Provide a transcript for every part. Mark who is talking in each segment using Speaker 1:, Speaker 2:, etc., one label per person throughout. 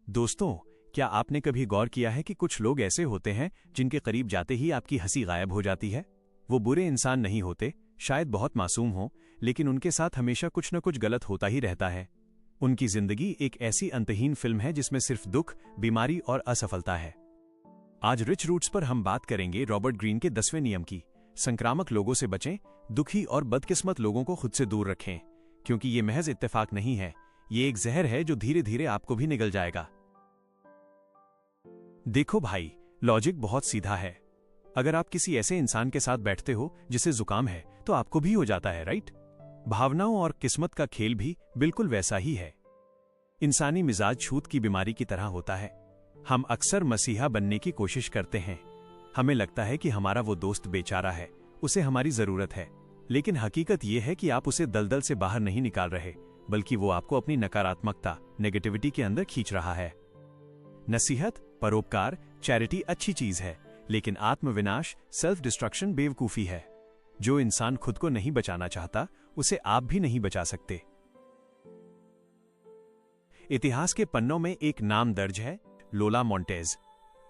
Speaker 1: दोस्तों, क्या आपने कभी गौर किया है कि कुछ लोग ऐसे होते हैं जिनके करीब जाते ही आपकी हंसी गायब हो जाती है? वो बुरे इंसान नहीं होते, शायद बहुत मासूम हो, लेकिन उनके साथ हमेशा कुछ न कुछ गलत होता ही रहता है। उनकी जिंदगी एक ऐसी अंतहीन फिल्म है जिसमें सिर्फ दुख, बीमारी और असफलता है। आज रिच रूट्स पर हम बात करेंगे रॉबर्ट ग्रीन के 10वें नियम की। संक्रामक लोगों से बचें, दुखी और बदकिस्मत लोगों को खुद से दूर रखें, क्योंकि ये महज इत्तेफाक नहीं है, ये एक जहर है जो धीरे धीरे आपको भी निगल जाएगा। देखो भाई, लॉजिक बहुत सीधा है। अगर आप किसी ऐसे इंसान के साथ बैठते हो जिसे जुकाम है, तो आपको भी हो जाता है, राइट? भावनाओं और किस्मत का खेल भी बिल्कुल वैसा ही है। इंसानी मिजाज छूत की बीमारी की तरह होता है। हम अक्सर मसीहा बनने की कोशिश करते हैं। हमें लगता है कि हमारा वो दोस्त बेचारा है, उसे हमारी जरूरत है। लेकिन हकीकत यह है कि आप उसे दलदल से बाहर नहीं निकाल रहे, बल्कि वो आपको अपनी नकारात्मकता, नेगेटिविटी के अंदर खींच रहा है। नसीहत, परोपकार, चैरिटी अच्छी चीज है, लेकिन आत्मविनाश, सेल्फ डिस्ट्रक्शन बेवकूफी है। जो इंसान खुद को नहीं बचाना चाहता, उसे आप भी नहीं बचा सकते। इतिहास के पन्नों में एक नाम दर्ज है, लोला मोंटेज।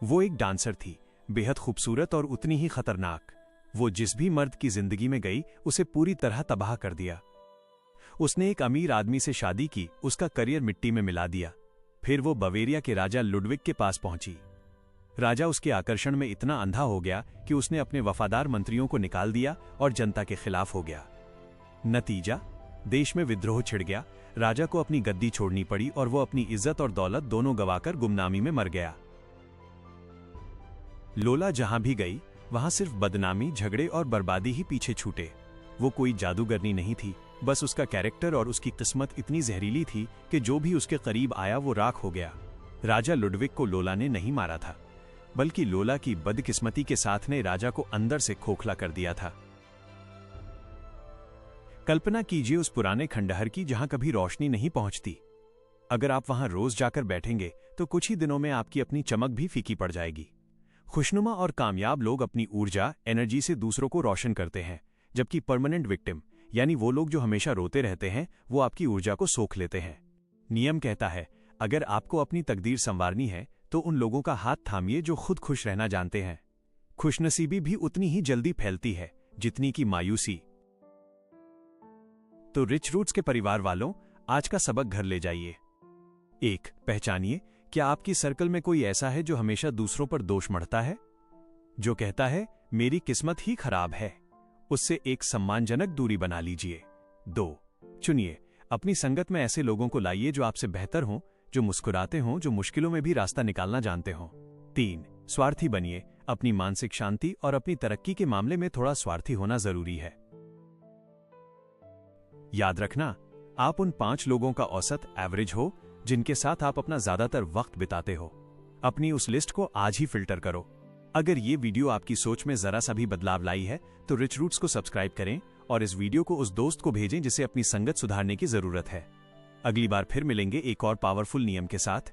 Speaker 1: वो एक डांसर थी, बेहद खूबसूरत और उतनी ही खतरनाक। वो जिस भी मर्द की जिंदगी में गई, उसे पूरी तरह तबाह कर दिया। उसने एक अमीर आदमी से शादी की, उसका करियर मिट्टी में मिला दिया। फिर वो बवेरिया के राजा लुडविग के पास पहुंची। राजा उसके आकर्षण में इतना अंधा हो गया कि उसने अपने वफादार मंत्रियों को निकाल दिया और जनता के खिलाफ हो गया। नतीजा, देश में विद्रोह छिड़ गया। राजा को अपनी गद्दी छोड़नी पड़ी और वो अपनी इज्जत और दौलत दोनों गंवाकर गुमनामी में मर गया। लोला जहां भी गई, वहां सिर्फ बदनामी, झगड़े और बर्बादी ही पीछे छूटे। वो कोई जादूगरनी नहीं थी, बस उसका कैरेक्टर और उसकी किस्मत इतनी जहरीली थी कि जो भी उसके करीब आया वो राख हो गया। राजा लुडविग को लोला ने नहीं मारा था, बल्कि लोला की बदकिस्मती के साथ ने राजा को अंदर से खोखला कर दिया था। कल्पना कीजिए उस पुराने खंडहर की जहां कभी रोशनी नहीं पहुंचती। अगर आप वहां रोज जाकर बैठेंगे तो कुछ ही दिनों में आपकी अपनी चमक भी फीकी पड़ जाएगी। खुशनुमा और कामयाब लोग अपनी ऊर्जा, एनर्जी से दूसरों को रोशन करते हैं, जबकि परमानेंट विक्टिम, यानी वो लोग जो हमेशा रोते रहते हैं, वो आपकी ऊर्जा को सोख लेते हैं। नियम कहता है, अगर आपको अपनी तकदीर संवारनी है तो उन लोगों का हाथ थामिए जो खुद खुश रहना जानते हैं। खुशनसीबी भी उतनी ही जल्दी फैलती है जितनी की मायूसी। तो रिच रूट्स के परिवार वालों, आज का सबक घर ले जाइए। 1. पहचानिए, क्या आपकी सर्कल में कोई ऐसा है जो हमेशा दूसरों पर दोष मढ़ता है, जो कहता है मेरी किस्मत ही खराब है? उससे एक सम्मानजनक दूरी बना लीजिए। 2. चुनिए, अपनी संगत में ऐसे लोगों को लाइए जो आपसे बेहतर हों, जो मुस्कुराते हों, जो मुश्किलों में भी रास्ता निकालना जानते हों। 3. स्वार्थी बनिए, अपनी मानसिक शांति और अपनी तरक्की के मामले में थोड़ा स्वार्थी होना जरूरी है। याद रखना, आप उन 5 लोगों का औसत, एवरेज हो जिनके साथ आप अपना ज्यादातर वक्त बिताते हो। अपनी उस लिस्ट को आज ही फिल्टर करो। अगर ये वीडियो आपकी सोच में जरा सा भी बदलाव लाई है तो रिच रूट्स को सब्सक्राइब करें और इस वीडियो को उस दोस्त को भेजें जिसे अपनी संगत सुधारने की जरूरत है। अगली बार फिर मिलेंगे एक और पावरफुल नियम के साथ।